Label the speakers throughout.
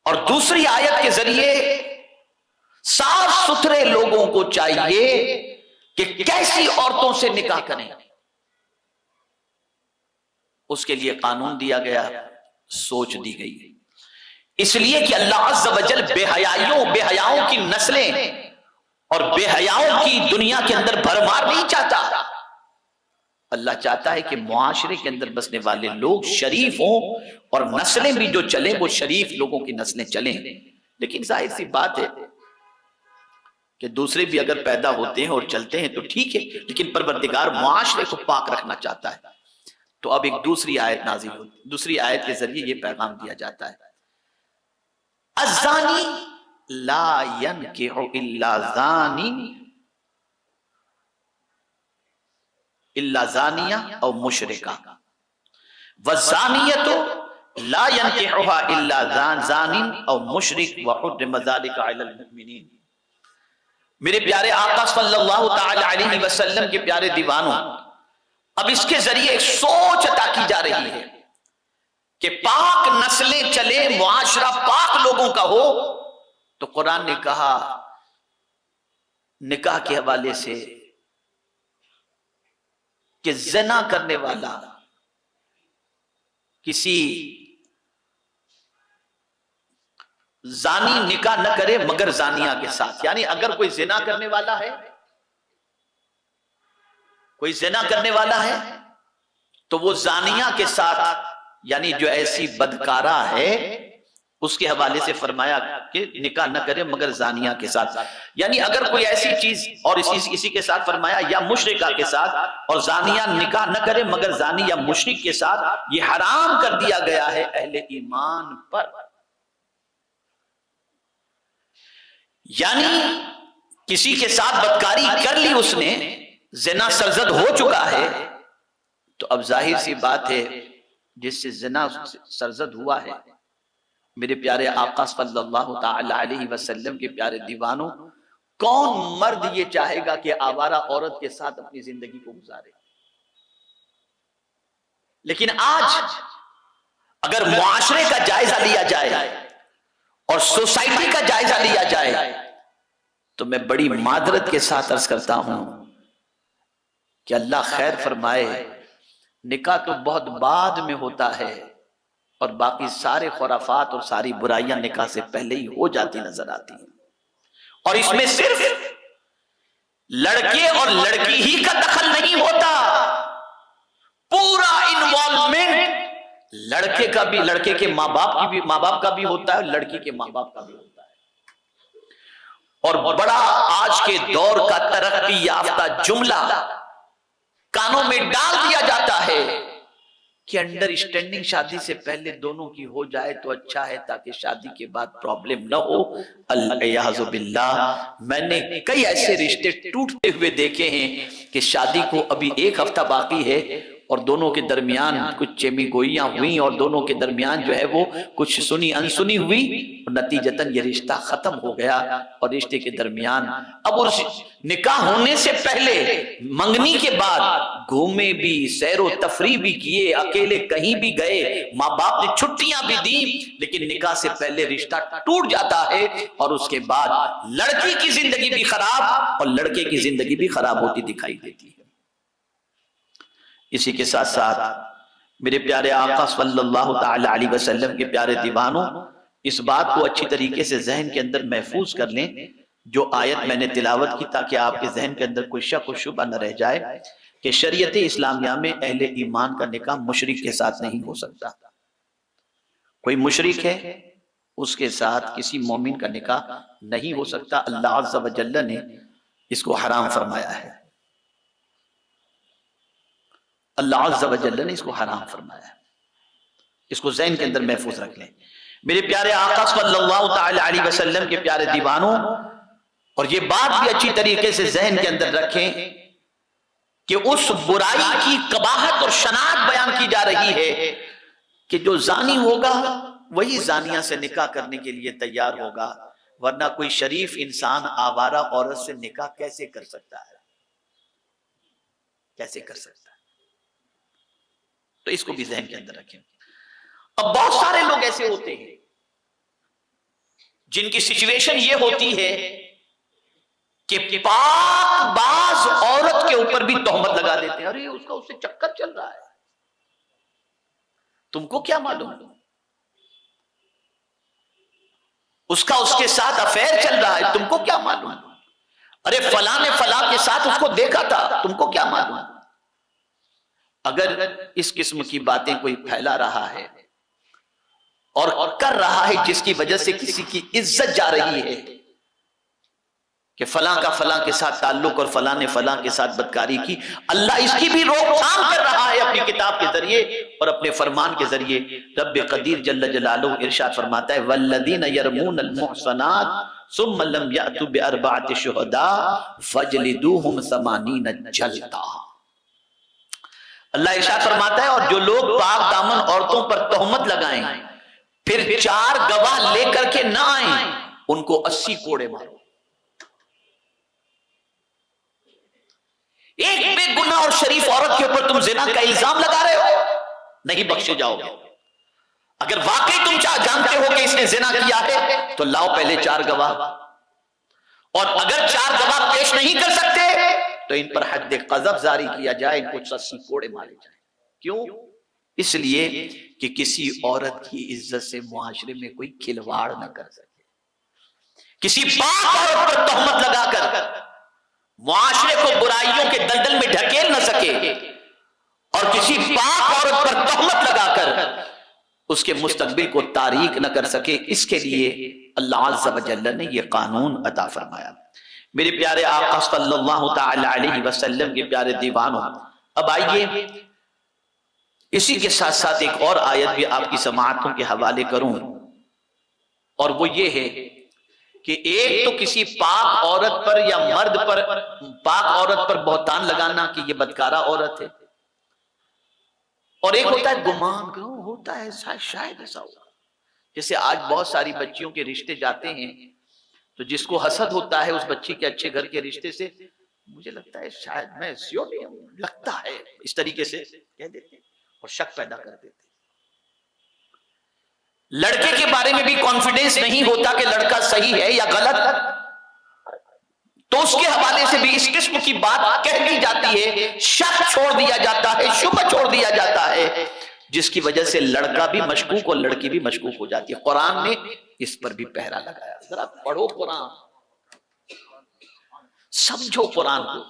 Speaker 1: اور دوسری آیت کے ذریعے صاف ستھرے لوگوں کو چاہیے کہ کیسی عورتوں سے نکاح کریں، اس کے لیے قانون دیا گیا، سوچ دی گئی، اس لیے کہ اللہ عز و جل بے حیاؤں کی نسلیں اور بے حیاؤں کی دنیا کے اندر بھرمار نہیں چاہتا۔ اللہ چاہتا ہے کہ معاشرے کے اندر بسنے والے لوگ شریف ہوں اور نسلیں بھی جو چلیں وہ شریف لوگوں کی نسلیں چلیں۔ لیکن ظاہر سی بات ہے کہ دوسرے بھی اگر پیدا ہوتے ہیں اور چلتے ہیں تو ٹھیک ہے، لیکن پروردگار معاشرے کو پاک رکھنا چاہتا ہے۔ تو اب ایک دوسری آیت نازل ہوتی، دوسری آیت کے ذریعے یہ پیغام دیا جاتا ہے، الزانی لا ينکح الا زانی الا زانیہ او مشرکہ والزانیۃ لا ينکحها الا زان او مشرک وحرم ذلک علی المؤمنین۔ میرے پیارے آقا صلی اللہ تعالی علیہ وسلم کے پیارے دیوانوں، اب اس کے ذریعے ایک سوچ عطا کی جا رہی ہے کہ پاک نسلیں چلے، معاشرہ پاک لوگوں کا ہو، تو قرآن نے کہا نکاح کے حوالے سے کہ زنا کرنے والا کسی زانی نکاح نہ کرے مگر زانیہ کے ساتھ، یعنی اگر کوئی زنا کرنے والا ہے، کوئی زنا کرنے والا ہے تو وہ زانیہ کے ساتھ، یعنی جو ایسی بدکارہ ہے اس کے حوالے سے فرمایا کہ نکاح نہ کرے مگر زانیہ کے ساتھ، یعنی اگر کوئی ایسی چیز، اور اسی کے ساتھ فرمایا یا مشرکہ کے ساتھ، اور زانیہ نکاح نہ کرے مگر زانی یا مشرک کے ساتھ، یہ حرام کر دیا گیا ہے اہل ایمان پر۔ یعنی کسی کے ساتھ بدکاری کر لی اس نے، زنا سرزد ہو چکا ہے، تو اب ظاہر سی بات ہے جس سے زنا سرزد ہوا ہے، میرے پیارے آقا صلی اللہ تعالی علیہ وسلم کے پیارے دیوانوں، کون مرد یہ چاہے گا کہ آوارہ عورت کے ساتھ اپنی زندگی کو گزارے؟ لیکن آج اگر معاشرے کا جائزہ لیا جائے اور سوسائٹی کا جائزہ لیا جائے تو میں بڑی معذرت کے ساتھ عرض کرتا ہوں کہ اللہ خیر فرمائے، نکاح تو بہت بعد میں ہوتا ہے اور باقی سارے خرافات اور ساری برائیاں نکاح سے پہلے ہی ہو جاتی نظر آتی ہیں، اور اس میں صرف لڑکے اور لڑکی ہی کا دخل نہیں ہوتا، پورا انوالومنٹ لڑکے کا بھی، لڑکے کے ماں باپ کا بھی ہوتا ہے، لڑکی کے ماں باپ کا بھی ہوتا ہے۔ اور بڑا آج کے دور کا ترقی یافتہ جملہ کانوں میں ڈال دیا جاتا ہے کہ انڈرسٹینڈنگ شادی سے پہلے دونوں کی ہو جائے تو اچھا ہے تاکہ شادی کے بعد پرابلم نہ ہو۔ العیاذ باللہ، میں نے کئی ایسے رشتے ٹوٹتے ہوئے دیکھے ہیں کہ شادی کو ابھی ایک ہفتہ باقی ہے اور دونوں کے درمیان کچھ چیمی گوئیاں ہوئیں اور دونوں کے درمیان جو ہے وہ کچھ سنی انسنی ہوئی اور نتیجتاً یہ رشتہ ختم ہو گیا، اور رشتے کے درمیان اب اس نکاح ہونے سے پہلے منگنی کے بعد گھومے بھی، سیر و تفریح بھی کیے، اکیلے کہیں بھی گئے، ماں باپ نے چھٹیاں بھی دی، لیکن نکاح سے پہلے رشتہ ٹوٹ جاتا ہے اور اس کے بعد لڑکی کی زندگی بھی خراب اور لڑکے کی زندگی بھی خراب ہوتی دکھائی دیتی ہے۔ اسی کے ساتھ ساتھ میرے پیارے آقا صلی اللہ تعالی علیہ وسلم کے پیارے دیوانوں، اس بات کو اچھی طریقے سے ذہن کے اندر محفوظ کر لیں جو آیت میں نے تلاوت کی، تاکہ آپ کے ذہن کے اندر کوئی شک و شبہ نہ رہ جائے کہ شریعت اسلامیہ میں اہل ایمان کا نکاح مشرک کے ساتھ نہیں ہو سکتا۔ کوئی مشرک ہے اس کے ساتھ کسی مومن کا نکاح نہیں ہو سکتا، اللہ عز و جل نے اس کو حرام فرمایا ہے، اللہ عز و جل نے اس کو حرام فرمایا ہے، اس کو ذہن کے اندر محفوظ رکھ لیں۔ میرے پیارے آقا صلی اللہ تعالی علیہ وسلم کے پیارے دیوانوں، اور یہ بات بھی اچھی طریقے سے ذہن کے اندر رکھیں کہ اس برائی کی قباحت اور شناعت بیان کی جا رہی ہے کہ جو زانی ہوگا وہی زانیہ سے نکاح کرنے کے لیے تیار ہوگا، ورنہ کوئی شریف انسان آوارہ عورت سے نکاح کیسے کر سکتا ہے؟ کیسے کر سکتا ہے؟ تو اس کو بھی ذہن کے اندر رکھیں۔ اب بہت سارے لوگ ایسے ہوتے ہیں جن کی سچویشن یہ ہوتی ہے کہ پاک باز عورت کے اوپر بھی تہمت لگا دیتے ہیں، ارے اس کا اس سے چکر چل رہا ہے، تم کو کیا معلوم، اس کا اس کے ساتھ افیئر چل رہا ہے، تم کو کیا معلوم، ارے فلاں نے فلاں کے ساتھ اس کو دیکھا تھا، تم کو کیا معلوم۔ اگر اس قسم کی باتیں کوئی پھیلا رہا ہے اور کر رہا ہے جس کی وجہ سے کسی کی عزت جا رہی ہے کہ فلاں کا فلاں کے ساتھ تعلق اور فلاں نے فلاں کے ساتھ بدکاری کی، اللہ اس کی بھی روک تھام کر رہا ہے اپنی کتاب کے ذریعے اور اپنے فرمان کے ذریعے۔ رب قدیر جل جلالہ ارشاد فرماتا ہے والذین یرمون المحصنات ثم لم یأتوا باربعۃ شہداء فاجلدوہم 80 جلدہ۔ اللہ ارشاد فرماتا ہے اور جو لوگ پاک دامن عورتوں پر تہمت لگائیں پھر 4 گواہ لے کر کے نہ آئیں، ان کو 80 کوڑے مارو۔ ایک بے گناہ اور شریف عورت کے اوپر تم زنا کا الزام لگا رہے ہو، نہیں بخشے جاؤ گے۔ اگر واقعی تم جانتے ہو کہ اس نے زنا کیا ہے تو لاؤ پہلے 4 گواہ، اور اگر 4 گواہ پیش نہیں کر سکتے تو ان پر حد قذف جاری کیا جائے، ان کو 80 کوڑے مارے جائیں۔ کیوں؟ اس لیے کہ کسی عورت کی عزت سے معاشرے میں کوئی کھلواڑ نہ کر سکے، کسی پاک عورت پر تہمت لگا کر معاشرے کو برائیوں کے دلدل میں ڈھکیل نہ سکے، اور کسی پاک عورت پر تہمت لگا کر اس کے مستقبل کو تاریک نہ کر سکے، اس کے لیے اللہ عز و جل نے یہ قانون عطا فرمایا۔ میرے پیارے آقا صلی اللہ تعالی علیہ وسلم کے پیارے دیوانوں، اب آئیے اسی کے ساتھ ساتھ ایک اور آیت بھی آپ کی سماعتوں کے حوالے کروں، اور وہ یہ ہے کہ ایک تو کسی پاک عورت پر یا مرد پر، پاک عورت پر بہتان لگانا کہ یہ بدکارہ عورت ہے، اور ایک ہوتا ہے گمان کرو، ہوتا ہے شاید ایسا ہوگا۔ جیسے آج بہت ساری بچیوں کے رشتے جاتے ہیں تو جس کو حسد ہوتا ہے اس بچی کے اچھے گھر کے رشتے سے، مجھے لگتا ہے شاید میں سیور نہیں ہوں، لگتا ہے، اس طریقے سے کہہ دیتے ہیں اور شک پیدا کر دیتے ہیں۔ لڑکے کے بارے میں بھی کانفیڈنس نہیں ہوتا کہ لڑکا صحیح ہے یا غلط، تو اس کے حوالے سے بھی اس قسم کی بات کہہ دی جاتی ہے، شک چھوڑ دیا جاتا ہے، شبہ چھوڑ دیا جاتا ہے، جس کی وجہ سے لڑکا بھی مشکوک اور لڑکی بھی مشکوک ہو جاتی ہے۔ قرآن نے اس پر بھی پہرا لگایا۔ ذرا پڑھو قرآن، سمجھو قرآن کو۔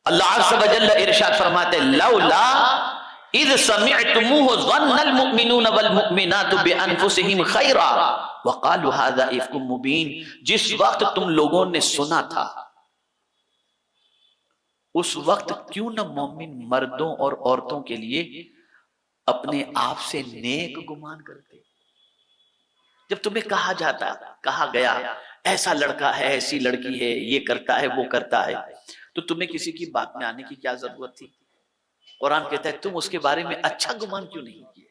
Speaker 1: اللہ عز و جل ارشاد فرماتے ہیں لولا اذ سمعتموه ظن المؤمنون والمؤمنات بانفسهم خیرا وقالوا هذا افک مبین، جس وقت تم لوگوں نے سنا تھا اس وقت کیوں نہ مومن مردوں اور عورتوں کے لیے اپنے آپ سے نیک گمان کرتے۔ جب تمہیں کہا گیا ایسا لڑکا ہے، ایسی لڑکی ہے، یہ کرتا ہے، وہ کرتا ہے، تو تمہیں کسی کی بات میں آنے کی کیا ضرورت تھی؟ قرآن کہتا ہے تم اس کے بارے میں اچھا گمان کیوں نہیں کیا؟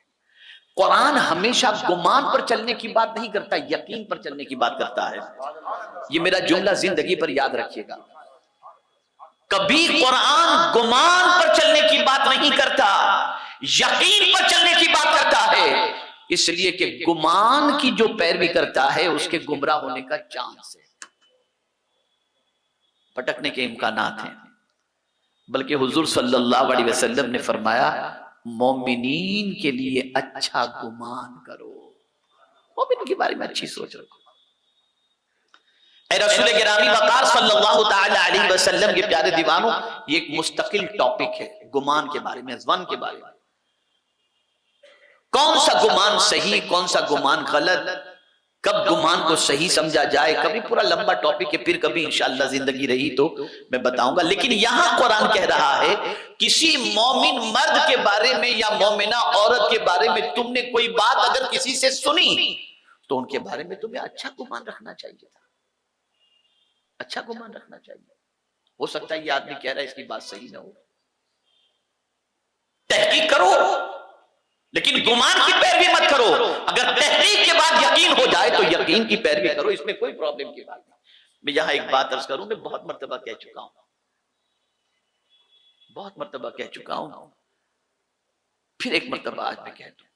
Speaker 1: قرآن ہمیشہ گمان پر چلنے کی بات نہیں کرتا، یقین پر چلنے کی بات کرتا ہے۔ یہ میرا جملہ زندگی پر یاد رکھیے گا، کبھی قرآن گمان پر چلنے کی بات نہیں کرتا، یقین پر چلنے کی بات کرتا ہے، اس لیے کہ گمان کی جو پیروی کرتا ہے اس کے گمراہ ہونے کا چانس ہے، پھٹکنے کے امکانات ہیں۔ بلکہ حضور صلی اللہ علیہ وسلم نے فرمایا مومنین کے لیے اچھا گمان کرو، مومن کے بارے میں اچھی سوچ رکھو۔ اے رسول گرامی وقار صلی اللہ تعالی علیہ وسلم کے پیارے دیوانوں، یہ ایک مستقل ٹاپک ہے گمان کے بارے میں، ظن کے بارے میں، کون سا گمان صحیح، کون سا گمان غلط، کب گمان کو صحیح سمجھا جائے، کبھی پورا لمبا ٹاپک ہے، پھر کبھی انشاءاللہ زندگی رہی تو میں بتاؤں گا۔ لیکن یہاں قرآن کہہ رہا ہے کسی مومن مرد کے بارے میں یا مومنہ عورت کے بارے میں تم نے کوئی بات اگر کسی سے سنی تو ان کے بارے میں تمہیں اچھا گمان رکھنا چاہیے تھا، اچھا گمان رکھنا چاہیے۔ ہو سکتا ہے یہ آدمی کہہ رہا ہے اس کی بات صحیح نہ ہو، تحقیق کرو، لیکن گمان کی پیروی مت کرو۔ اگر تحقیق کے بعد یقین ہو جائے تو یقین کی پیروی کرو، اس میں کوئی پرابلم کی بات نہیں۔ میں یہاں ایک بات عرض کروں، میں بہت مرتبہ کہہ چکا ہوں، بہت مرتبہ کہہ چکا ہوں، پھر ایک مرتبہ آج میں کہہ دوں.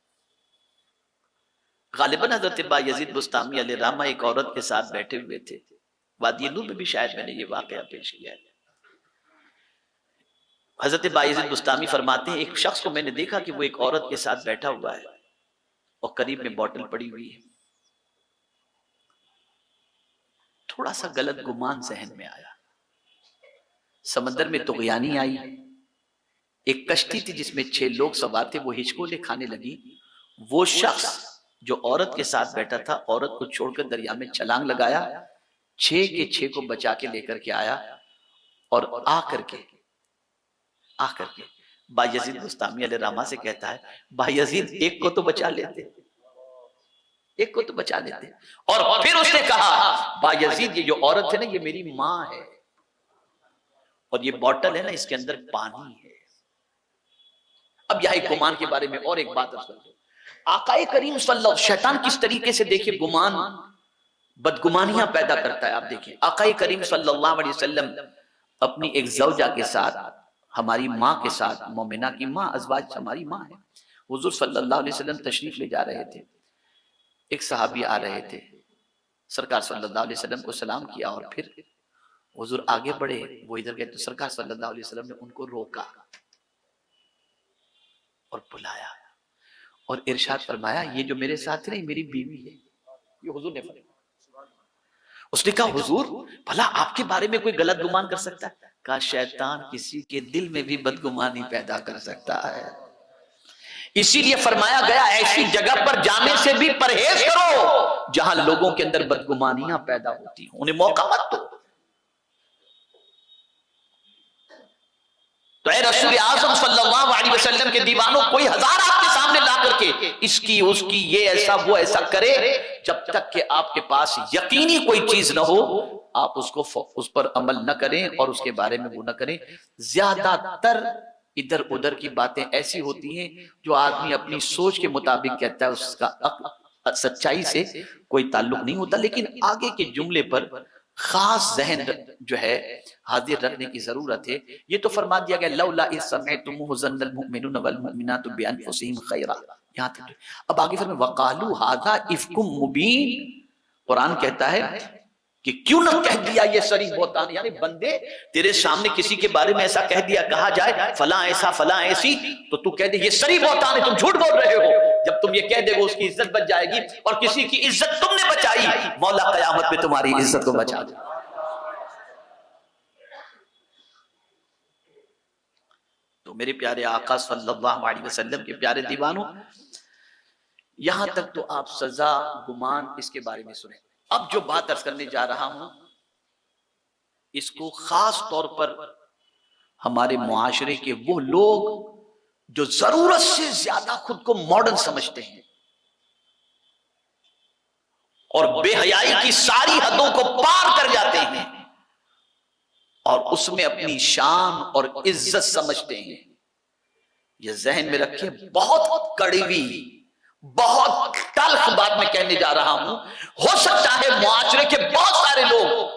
Speaker 1: غالباً حضرت بایزید بسطامی علیہ الرحمہ ایک عورت کے ساتھ بیٹھے ہوئے تھے. وادی نور میں بھی شاید میں نے یہ واقعہ پیش کیا ہے. حضرت بایزید بسطامی فرماتے ہیں ایک شخص کو میں نے دیکھا کہ وہ ایک عورت کے ساتھ بیٹھا ہوا ہے اور قریب میں بوٹل پڑی ہوئی ہے. تھوڑا سا غلط گمان ذہن میں آیا. سمندر میں طغیانی آئی، ایک کشتی تھی جس میں 6 لوگ سوار تھے، وہ ہچکولے کھانے لگی. وہ شخص جو عورت کے ساتھ بیٹھا تھا عورت کو چھوڑ کر دریا میں چھلانگ لگایا، 6 کے 6 کو بچا کے لے کر کے آیا، اور آ کر کے بایزید بسطامی علیہ الرحمہ سے کہتا ہے بایزید ایک کو تو بچا لیتے، ایک کو تو بچا لیتے. اور پھر اس نے کہا بایزید یہ جو عورت ہے نا یہ میری ماں ہے، اور یہ بوٹل ہے نا اس کے اندر پانی ہے. اب یہاں ایک گمان کے بارے میں اور ایک بات ارز کر دوں. آقا کریم صلی اللہ علیہ وسلم، شیطان کس طریقے سے دیکھیں گمان بدگمانیاں پیدا کرتا ہے. آپ دیکھیں آقا کریم صلی اللہ علیہ وسلم اپنی ایک زوجہ کے ساتھ، ہماری ماں کے ساتھ، مومنہ کی ماں، ازواج ہماری ماں ہے، حضور صلی اللہ علیہ وسلم تشریف لے جا رہے تھے. ایک صحابی آ رہے تھے، سرکار صلی اللہ علیہ وسلم کو سلام کیا اور پھر حضور آگے بڑھے. وہ ادھر گئے تو سرکار صلی اللہ علیہ وسلم نے ان کو روکا اور بلایا اور ارشاد فرمایا یہ جو میرے ساتھ ہے نا یہ میری بیوی ہے. یہ حضور نے فرمایا. اس نے کہا حضور بھلا آپ کے بارے میں کوئی غلط گمان کر سکتا ہے؟ کہا شیطان کسی کے دل میں بھی بدگمانی پیدا کر سکتا ہے. اسی لیے فرمایا گیا ایسی جگہ پر جانے سے بھی پرہیز کرو جہاں لوگوں کے اندر بدگمانیاں پیدا ہوتی ہوں، انہیں موقع مت دو. تو اے رسول اعظم صلی اللہ علیہ وسلم کے دیوانوں، کوئی ہزار آپ کے سامنے لا کر کے اس کی اس کی یہ ایسا وہ ایسا کرے، جب تک کہ آپ کے پاس یقینی کوئی چیز نہ ہو آپ اس پر عمل نہ کریں اور اس کے بارے میں وہ نہ کریں. زیادہ تر ادھر ادھر کی باتیں ایسی ہوتی ہیں جو آدمی اپنی سوچ کے مطابق کہتا ہے، اس کا سچائی سے کوئی تعلق نہیں ہوتا. لیکن آگے کے جملے پر خاص ذہن جو ہے حاضر رکھنے کی ضرورت ہے. یہ تو فرما دیا گیا لولا اذ سمعتموہ ظن المؤمنون والمؤمنات بانفسہم خیرا، یہاں تک. اب آگے فرمائے وقالوا ھذا افک مبین. قرآن کہتا ہے کہ کیوں نہ کہہ دیا یہ صریح بہتان، یعنی بندے تیرے سامنے کسی کے بارے میں ایسا کہہ دیا، کہا جائے فلاں ایسا فلاں ایسی، تو تو کہہ دے یہ صریح بہتان ہے، تم جھوٹ بول رہے ہو. جب تم یہ کہہ دے گو اس کی عزت بچ جائے گی، اور کسی کی عزت تم نے بچائی مولا قیامت میں تمہاری عزت کو بچا دے. تو میرے پیارے آقا صلی اللہ علیہ وسلم کے پیارے دیوانوں، یہاں تک تو آپ سزا گمان اس کے بارے میں سنیں. اب جو بات عرض کرنے جا رہا ہوں اس کو خاص طور پر ہمارے معاشرے کے وہ لوگ جو ضرورت سے زیادہ خود کو ماڈرن سمجھتے ہیں اور بے حیائی کی ساری حدوں کو پار کر جاتے ہیں اور اس میں اپنی شان اور عزت سمجھتے ہیں، یہ ذہن میں رکھیں بہت کڑوی بہت تلخ بات میں کہنے جا رہا ہوں. ہو سکتا ہے معاشرے کے بہت سارے لوگ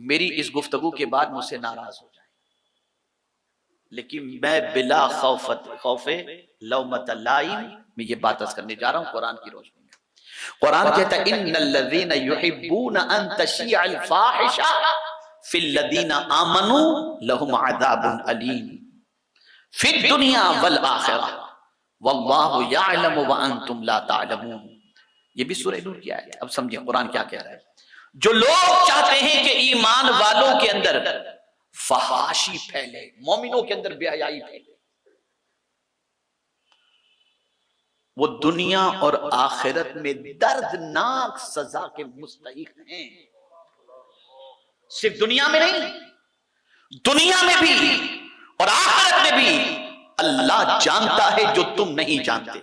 Speaker 1: میری اس گفتگو کے بعد مجھ سے ناراض ہو جائیں، لیکن میں بلا خوف لومۃ لائم میں یہ بات عرض کرنے جا رہا ہوں قرآن کی روشنی میں. قرآن کہتا ہے ان الذین یحبون ان تشیع الفاحشہ فی الذین آمنوا لہم عذاب علیم فی الدنیا والآخرہ واللہ یعلم وانتم لا تعلمون. یہ بھی سورہ نور کی آیت ہے. اب سمجھیں قرآن کیا کہہ رہا ہے. جو لوگ چاہتے ہیں کہ ایمان والوں کے اندر فحاشی پھیلے، مومنوں کے اندر بے حیائی پھیلے، وہ دنیا اور آخرت میں دردناک سزا کے مستحق ہیں. صرف دنیا میں نہیں، دنیا میں بھی اور آخرت میں بھی اللہ جانتا ہے جو تم نہیں جانتے.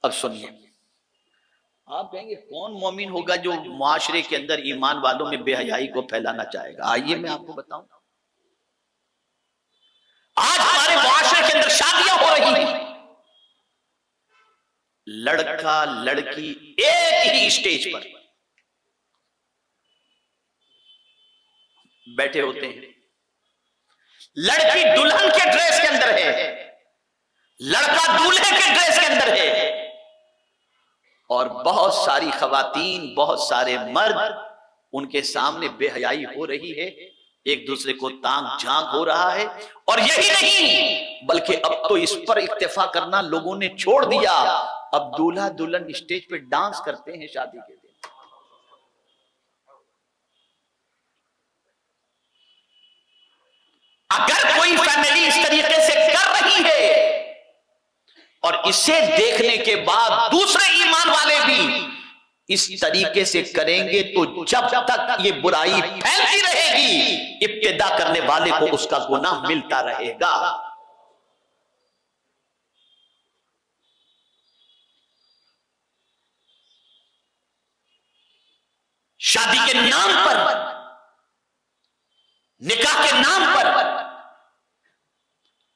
Speaker 1: اب سنیے، آپ کہیں گے کون مومن ہوگا جو معاشرے کے اندر ایمان والوں میں بے حیائی کو پھیلانا چاہے گا؟ آئیے میں آپ کو بتاؤں. آج ہمارے معاشرے کے اندر شادیاں ہو رہی ہیں، لڑکا لڑکی ایک ہی اسٹیج پر، بیٹھے ہوتے ہیں، لڑکی دلہن کے ڈریس کے اندر ہے، لڑکا دولہے کے ڈریس کے اندر ہے، اور بہت ساری خواتین، بہت سارے مرد ان کے سامنے بے حیائی ہو رہی ہے، ایک دوسرے کو تانگ جھانک ہو رہا ہے۔ اور یہی نہیں بلکہ اب تو اس پر اکتفا کرنا لوگوں نے چھوڑ دیا، اب دولہا دلہن اسٹیج پہ ڈانس کرتے ہیں شادی کے دن۔ اگر کوئی فیملی اس طریقے سے کر رہی ہے اور اسے دیکھنے کے بعد دوسرے ایمان والے بھی اس طریقے سے کریں گے تو جب تک یہ برائی پھیلتی رہے گی، ابتدا کرنے والے کو اس کا گناہ ملتا رہے گا۔ شادی کے نام پر، نکاح کے نام پر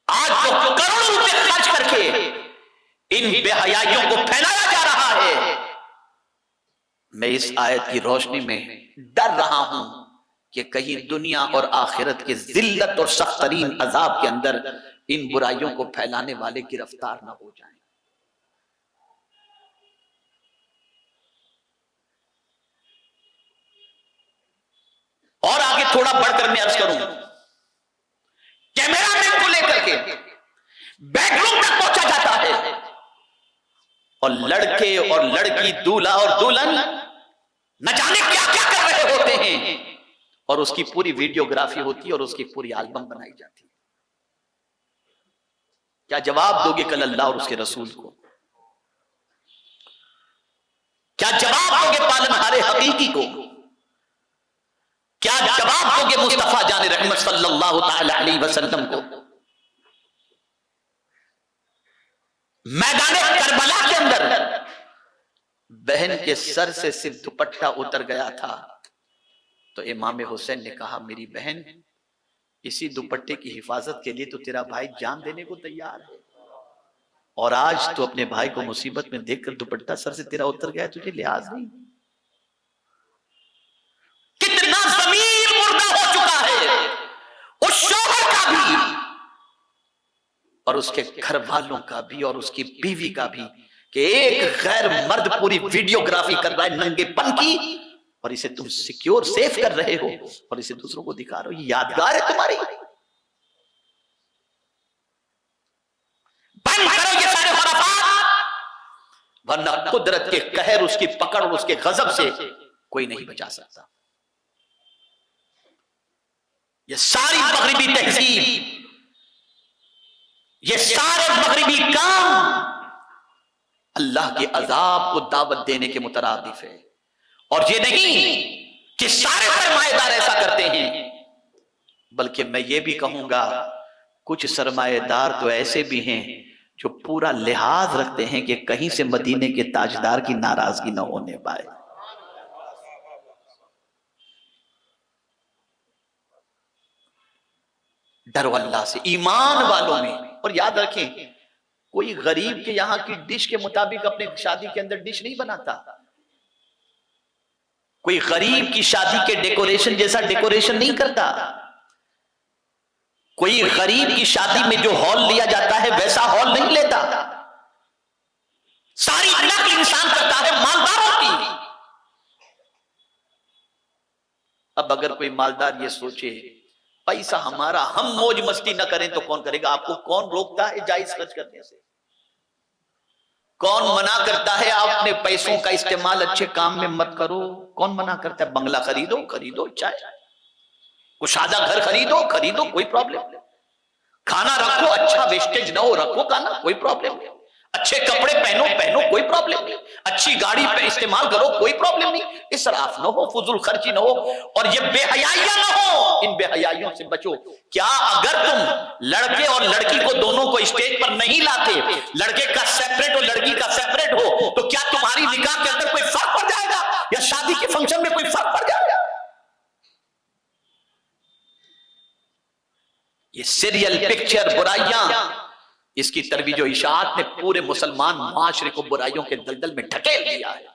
Speaker 1: آج جو کروڑوں روپے خرچ کر کے ان بے حیائیوں کو پھیلایا جا رہا ہے، میں اس آیت کی روشنی میں ڈر رہا ہوں کہ کہیں دنیا اور آخرت کے ذلت اور سخت ترین عذاب کے اندر ان برائیوں کو پھیلانے والے گرفتار نہ ہو جائیں۔ اور آگے تھوڑا بڑھ کر میں عرض کروں، کیمرہ مین کو لے کر کے بیڈ روم تک پہنچا جاتا ہے، اور لڑکے اور لڑکی، دولہا اور دلہن نہ جانے کیا کیا کر رہے ہوتے ہیں، اور اس کی پوری ویڈیوگرافی ہوتی ہے اور اس کی پوری البم بنائی جاتی ہے۔ کیا جواب دو گے کل اللہ اور اس کے رسول کو؟ کیا جواب دو گے پالنہار حقیقی کو؟ کیا جواب دو گے مصطفیٰ جان رحمت صلی اللہ تعالی علیہ وسلم کو؟ میدان کربلا کے اندر بہن کے سر سے صرف دوپٹہ اتر گیا تھا تو امام حسین نے کہا، میری بہن، اسی دوپٹے کی حفاظت کے لیے تو تیرا بھائی جان دینے کو تیار ہے، اور آج تو اپنے بھائی کو مصیبت میں دیکھ کر دوپٹہ سر سے تیرا اتر گیا، تجھے لحاظ نہیں۔ کتنا ضمیر مردہ ہو چکا ہے اس شوہر کا بھی اور اس کے گھر والوں کا بھی اور اس کی بیوی کا بھی، کہ ایک غیر مرد پوری ویڈیوگرافی کر رہا ہے ننگے پن کی، اور اسے تم سیکیور سیف کر رہے ہو اور اسے دوسروں کو دکھا رہے ہو۔ یہ یادگار ہے تمہاری؟ بند کرو یہ سارے خرافات، ورنہ قدرت کے قہر، اس کی پکڑ اور اس کے غضب سے کوئی نہیں بچا سکتا۔ یہ ساری مغربی تہذیب، یہ سارے مغربی کام اللہ کے عذاب کو دعوت دینے کے مترادف ہے۔ اور یہ نہیں کہ سارے سرمایہ دار ایسا کرتے ہیں، بلکہ میں یہ بھی کہوں گا کچھ سرمایہ دار تو ایسے بھی ہیں جو پورا لحاظ رکھتے ہیں کہ کہیں سے مدینے کے تاجدار کی ناراضگی نہ ہونے پائے۔ ڈرو اللہ سے ایمان والوں میں۔ اور یاد رکھیں، کوئی غریب کے یہاں کی ڈش کے مطابق اپنے شادی کے اندر ڈش نہیں بناتا، کوئی غریب کی شادی کے ڈیکوریشن جیسا ڈیکوریشن نہیں کرتا، کوئی غریب کی شادی میں جو ہال لیا جاتا ہے ویسا ہال نہیں لیتا۔ ساری اللہ کی انسان کرتا ہے مالداروں کی۔ اب اگر کوئی مالدار یہ سوچے پیسہ ہمارا، ہم موج مستی نہ کریں تو کون کرے گا؟ آپ کو کون روکتا ہے جائز خرچ کرنے سے؟ کون منع کرتا ہے آپ اپنے پیسوں کا استعمال اچھے کام میں مت کرو؟ کون منع کرتا ہے؟ بنگلہ خریدو چاہے کشادہ گھر خریدو کوئی پرابلم نہیں، کھانا رکھو اچھا ویسٹیج نہ ہو، رکھو کھانا کوئی پرابلم نہیں، اچھے کپڑے پہنو کوئی پرابلم نہیں، اچھی گاڑی پہ استعمال کرو کوئی پرابلم نہیں، اسراف نہ ہو، فضول خرچی نہ ہو، اور یہ بے حیائیاں نہ ہو، ان بے حیائیوں سے بچو۔ کیا اگر تم لڑکے اور لڑکی کو دونوں کو اسٹیج پر نہیں لاتے، لڑکے کا سیپریٹ اور لڑکی کا سیپریٹ ہو، تو کیا تمہاری نکاح کے اندر کوئی فرق پڑ جائے گا یا شادی کے فنکشن میں کوئی فرق پڑ جائے گا؟ یہ سیریل پکچر برائیاں، اس کی ترویج و اشاعت نے پورے مسلمان معاشرے کو برائیوں کے دلدل میں ڈھکیل دیا ہے،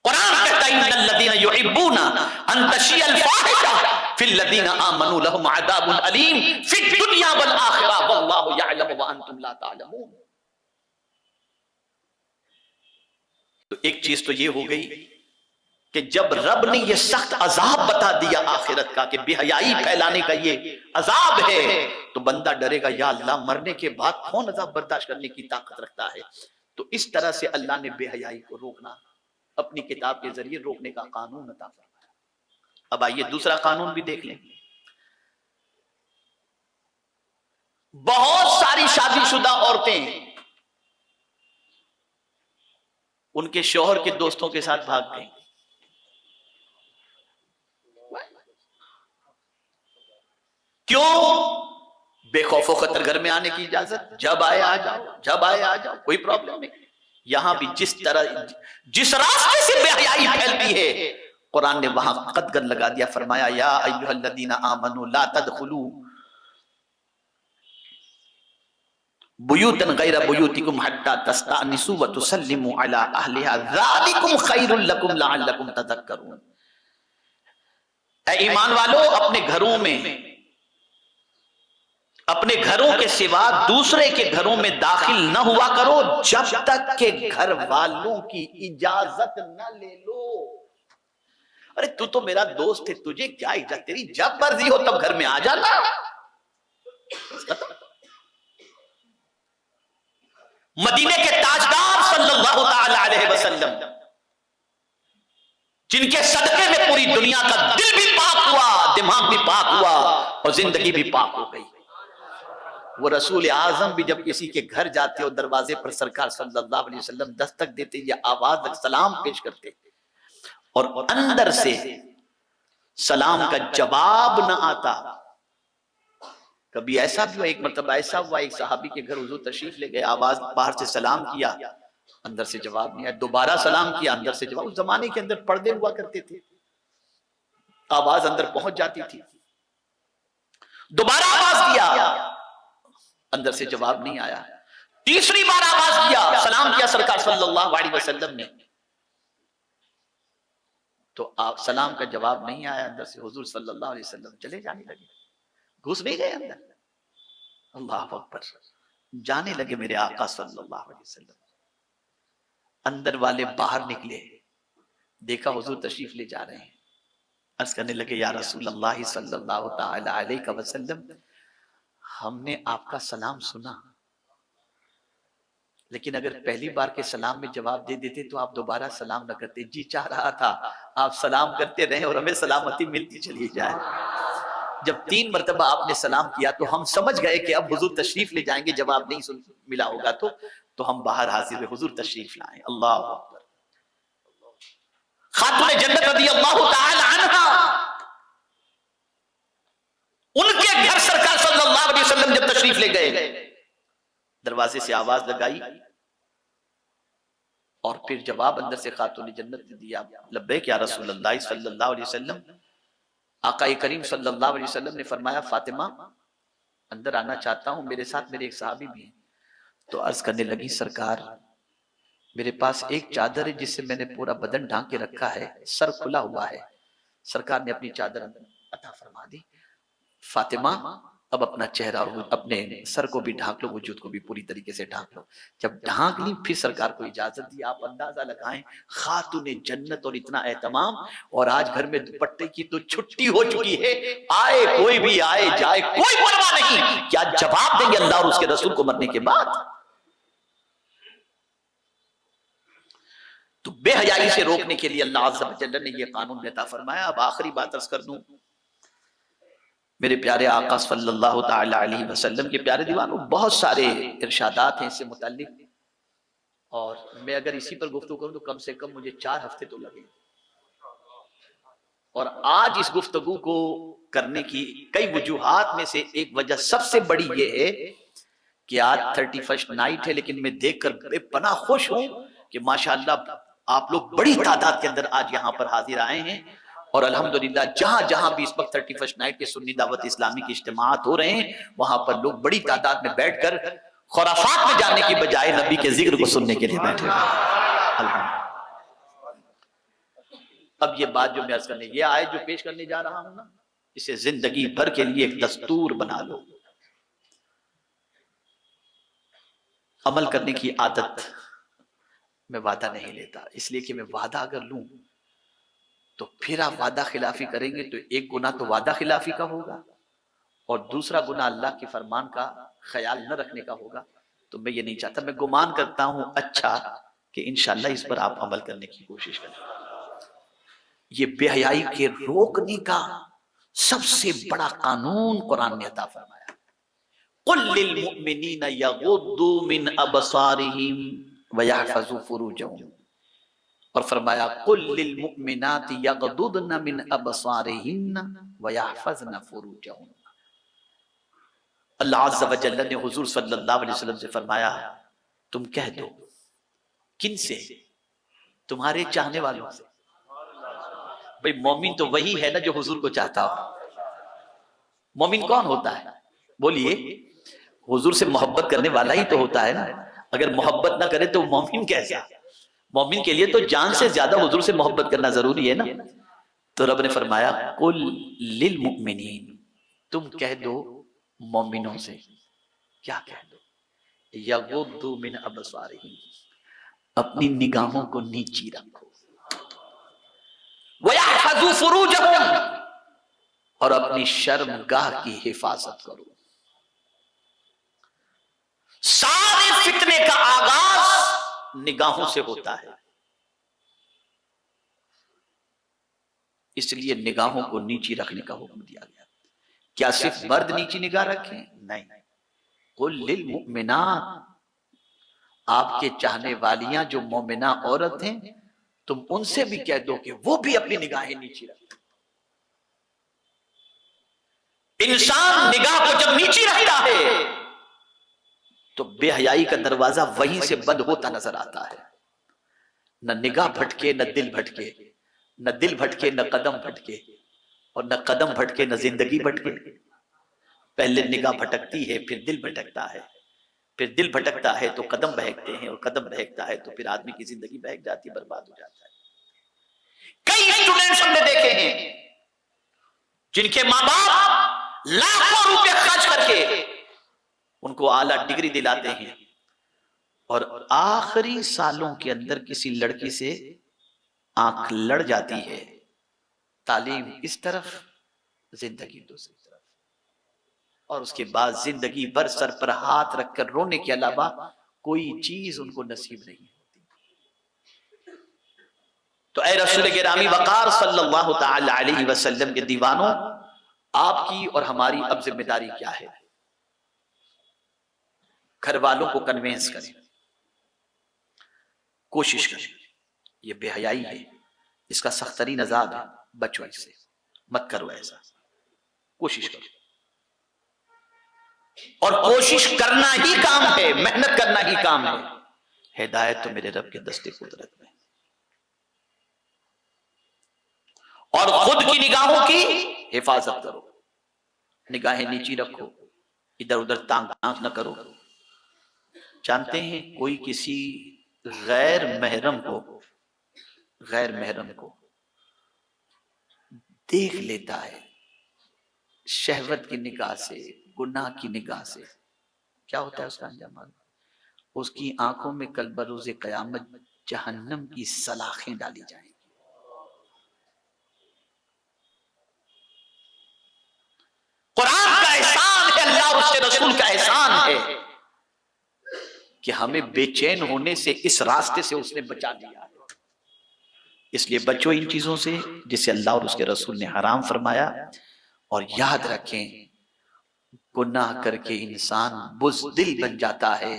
Speaker 1: قرآن کہتا ہے ان الذین یحبون ان تشیع الفاحشہ فی الذین آمنوا لهم عذاب علیم فی الدنیا والآخرہ واللہ یعلم وانتم لا تعلمون. تو ایک چیز تو یہ ہو گئی کہ جب رب نے یہ سخت عذاب بتا دیا آخرت کا کہ بے حیائی پھیلانے کا یہ عذاب ہے، تو بندہ ڈرے گا یا اللہ مرنے کے بعد کون عذاب برداشت کرنے کی طاقت رکھتا ہے. تو اس طرح سے اللہ نے بے حیائی کو روکنا اپنی کتاب کے ذریعے روکنے کا قانون عطا فرمایا. اب آئیے دوسرا قانون بھی دیکھ لیں. بہت ساری شادی شدہ عورتیں ان کے شوہر کے دوستوں کے ساتھ بھاگ گئیں. کیوں؟ بے خوف و خطر گھر میں آنے کی اجازت، جب آئے آ جاؤ، جب آئے آ جاؤ، کوئی پرابلم نہیں. یہاں بھی جس راستے سے بے حیائی پھیلتی ہے قرآن نے وہاں قدغن لگا دیا. فرمایا یا ایھا الذین آمنوا لا تدخلوا بیوتا غیر بیوتکم حتی تستأنسوا وتسلموا علی اہلها ذالکم خیر لکم لعلکم تذکرون. اے ایمان والو، اپنے گھروں کے سوا دوسرے کے گھروں میں داخل نہ ہوا کرو جب تک کہ گھر والوں کی اجازت نہ لے لو. ارے تو میرا دوست ہے، تجھے کیا اجازت؟ تیری جب مرضی ہو تب گھر میں آ جانا. مدینے کے تاجدار صلی اللہ تعالی علیہ وسلم جن کے صدقے میں پوری دنیا کا دل بھی پاک ہوا، دماغ بھی پاک ہوا اور زندگی بھی پاک ہو گئی. وہ رسول اعظم بھی جب کسی کے گھر جاتے اور دروازے پر سرکار صلی اللہ علیہ وسلم دستک دیتے یا آواز سلام پیش کرتے اور اندر سے سلام کا جواب نہ آتا. کبھی ایسا بھی ہوا، ایک مرتبہ ایسا ہوا ایک صحابی کے گھر حضور تشریف لے گئے، آواز باہر سے سلام کیا، اندر سے جواب نہیں آیا. دوبارہ سلام کیا، اندر سے جواب. اس زمانے کے اندر پردے ہوا کرتے تھے، آواز اندر پہنچ جاتی تھی. دوبارہ آواز دیا، اندر سے جواب نہیں آیا. تیسری بار آواز کیا، سلام کیا سرکار صلی اللہ علیہ وسلم نے، تو سلام کا جواب نہیں آیا. اندر سے حضور صلی اللہ علیہ وسلم چلے جانے لگے، گھس نہیں گئے اندر. اللہ اکبر. جانے لگے میرے آقا صلی اللہ علیہ وسلم. اندر والے باہر نکلے، دیکھا حضور تشریف لے جا رہے ہیں. عرض کرنے لگے یا رسول اللہ صلی اللہ تعالی علیہ وسلم، ہم نے آپ کا سلام سنا، لیکن اگر پہلی بار کے سلام میں جواب دے دیتے تو آپ دوبارہ سلام نہ کرتے. جی چاہ رہا تھا آپ سلام کرتے رہیں اور ہمیں سلامتی ملتی چلی جائے. جب 3 مرتبہ آپ نے سلام کیا تو ہم سمجھ گئے کہ اب حضور تشریف لے جائیں گے، جواب نہیں ملا ہوگا تو ہم باہر حاضر ہوئے، حضور تشریف لائیں. اللہ اکبر. خاتون جنت رضی اللہ تعالی عنہا، ان کے گھر سرکار صلی اللہ علیہ وسلم جب تشریف لے گئے، دروازے سے آواز لگائی اور پھر جواب اندر سے خاتون جنت نے دیا، لبیک یا رسول اللہ صلی اللہ علیہ وسلم. آقا کریم صلی اللہ علیہ وسلم نے فرمایا فاطمہ اندر آنا چاہتا ہوں، میرے ساتھ میرے ایک صحابی بھی ہیں. تو عرض کرنے لگی سرکار میرے پاس ایک چادر ہے جس سے میں نے پورا بدن ڈھانک کے رکھا ہے، سر کھلا ہوا ہے. سرکار نے اپنی چادر عطا فرما دی. فاطمہ اب اپنا چہرہ اور اپنے سر کو بھی ڈھانک لو، وجود کو بھی پوری طریقے سے ڈھانک لو. جب ڈھانک لی پھر سرکار کو اجازت دی. آپ اندازہ لگائیں خاتون جنت اور اتنا اہتمام، اور آج گھر میں دوپٹے کی تو چھٹی ہو چکی ہے، آئے کوئی بھی آئے جائے کوئی پرواہ نہیں. کیا جواب دیں گے اللہ اور اس کے رسول کو مرنے کے بعد؟ تو بے حیائی سے روکنے کے لیے اللہ عز و جل نے یہ قانون عطا فرمایا. اب آخری بات عرض کر دوں، میرے پیارے آقا صلی اللہ تعالی علیہ وسلم کے پیارے دیوانوں، بہت سارے ارشادات ہیں اس سے متعلق، اور میں اگر اسی پر گفتگو کروں تو کم سے کم مجھے 4 ہفتے تو لگیں. اور آج اس گفتگو کو کرنے کی کئی وجوہات میں سے ایک وجہ سب سے بڑی یہ ہے کہ آج 31 نائٹ ہے، لیکن میں دیکھ کر بے پناہ خوش ہوں کہ ماشاءاللہ آپ لوگ بڑی تعداد کے اندر آج یہاں پر حاضر آئے ہیں. اور الحمدللہ جہاں جہاں بھی اس وقت 31 نائٹ کے سنی دعوت اسلامی کے اجتماعات ہو رہے ہیں، وہاں پر لوگ بڑی تعداد میں بیٹھ کر خرافات میں جانے کی بجائے نبی کے ذکر کو سننے کے لیے بیٹھے ہیں. اب یہ بات جو میں عرض کرنے، یہ آیت جو پیش کرنے جا رہا ہوں نا، اسے زندگی بھر کے لیے ایک دستور بنا لو. عمل کرنے کی عادت میں وعدہ نہیں لیتا، اس لیے کہ میں وعدہ اگر لوں تو پھر آپ وعدہ خلافی کریں گے تو ایک گناہ تو وعدہ خلافی کا ہوگا اور دوسرا گناہ اللہ کے فرمان کا خیال نہ رکھنے کا ہوگا. تو میں یہ نہیں چاہتا. میں گمان کرتا ہوں اچھا کہ انشاءاللہ اس پر آپ عمل کرنے کی کوشش کریں. یہ بے حیائی کے روکنے کا سب سے بڑا قانون قرآن نے عطا فرمایا. قل للمؤمنین یغضوا من ابصارہم ویحفظوا فروجہم، اور فرمایا قل للمؤمنات یغضضن من ابصارہن ویحفظن فروجہن. اللہ عز و جل نے حضور صلی اللہ علیہ وسلم سے فرمایا تم کہہ دو. کن سے؟ تمہارے چاہنے والوں سے. بھئی مومن تو وہی ہے نا جو حضور کو چاہتا ہو. مومن کون ہوتا ہے؟ بولیے. حضور سے محبت کرنے والا ہی تو ہوتا ہے نا. اگر محبت نہ کرے تو مومن کیسا؟ مومن کے لیے تو جان سے زیادہ حضور سے محبت کرنا ضروری ہے نا. تو رب نے فرمایا قل للمؤمنین، تم کہہ دو مومنوں سے. کیا کہہ دو؟ یغضوا من ابصارہم، اپنی نگاہوں کو نیچی رکھو. وَيَحْفَظُوا فُرُوجَهُمْ، اور اپنی شرمگاہ کی حفاظت کرو. سارے فتنے کا آغاز نگاہوں سے ہوتا ہے، اس لیے نگاہوں کو نیچی رکھنے کا حکم دیا گیا. کیا صرف مرد نیچی نگاہ رکھیں؟ نہیں. قُلْ لِلْمُؤْمِنَاتِ، آپ کے چاہنے والیاں جو مومنہ عورت ہیں تم ان سے بھی کہہ دو کہ وہ بھی اپنی نگاہیں نیچی رکھیں. انسان نگاہ کو جب نیچی رکھتا ہے تو بے حیائی کا دروازہ وہیں سے بند ہوتا نظر آتا ہے. نہ نگاہ بھٹکے نہ دل بھٹکے، نہ دل بھٹکے نہ قدم بھٹکے، اور نہ قدم بھٹکے نہ زندگی بھٹکے. پہلے نگاہ بھٹکتی ہے پھر دل بھٹکتا ہے، پھر دل بھٹکتا ہے تو قدم بہکتے ہیں، اور قدم بہکتا ہے تو پھر آدمی کی زندگی بہک جاتی، برباد ہو جاتا ہے. کئی اسٹوڈنٹس ہم نے دیکھے ہیں جن کے ماں باپ لاکھوں روپے خرچ کر کے ان کو اعلیٰ ڈگری دلاتے ہیں، اور آخری سالوں کے اندر کسی لڑکی سے آنکھ لڑ جاتی ہے. تعلیم اس طرف، زندگی دوسری طرف، اور اس کے بعد زندگی بھر سر پر ہاتھ رکھ کر رونے کے علاوہ کوئی چیز ان کو نصیب نہیں ہوتی. تو اے رسول گرامی وقار صلی اللہ تعالی علیہ وسلم کے دیوانوں، آپ کی اور ہماری اب ذمہ داری کیا ہے؟ گھر والوں کو کنوینس کریں، کوشش کریں. یہ بے حیائی ہے، اس کا سخت ترین عذاب ہے. بچو اس سے، مت کرو ایسا. کوشش کرو، اور کوشش کرنا ہی کام ہے، محنت کرنا ہی کام ہے. ہدایت تو میرے رب کے دستے قدرت میں. اور خود کی نگاہوں کی حفاظت کرو، نگاہیں نیچی رکھو، ادھر ادھر تانگ آنکھ نہ کرو. جانتے ہیں کوئی کسی غیر محرم کو دیکھ لیتا ہے شہوت کی نگاہ سے، گناہ کی نگاہ سے، کیا ہوتا ہے اس کا انجام؟ اس کی آنکھوں میں کل بروز قیامت جہنم کی سلاخیں ڈالی جائیں گی. قرآن کا احسان ہے، اللہ اور اس کے رسول کا احسان ہے کہ ہمیں بے چین ہونے سے اس راستے سے اس نے بچا دیا ہے. اس لیے بچو ان چیزوں سے جسے اللہ اور اس کے رسول نے حرام فرمایا. اور یاد رکھیں گناہ کر کے انسان بزدل بن جاتا ہے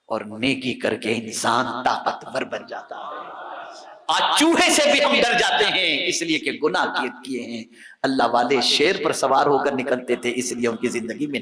Speaker 1: اور نیکی کر کے انسان طاقتور بن جاتا ہے. آج چوہے سے بھی ہم ڈر جاتے ہیں اس لیے کہ گناہ کیے ہیں. اللہ والے شیر پر سوار ہو کر نکلتے تھے اس لیے ان کی زندگی میں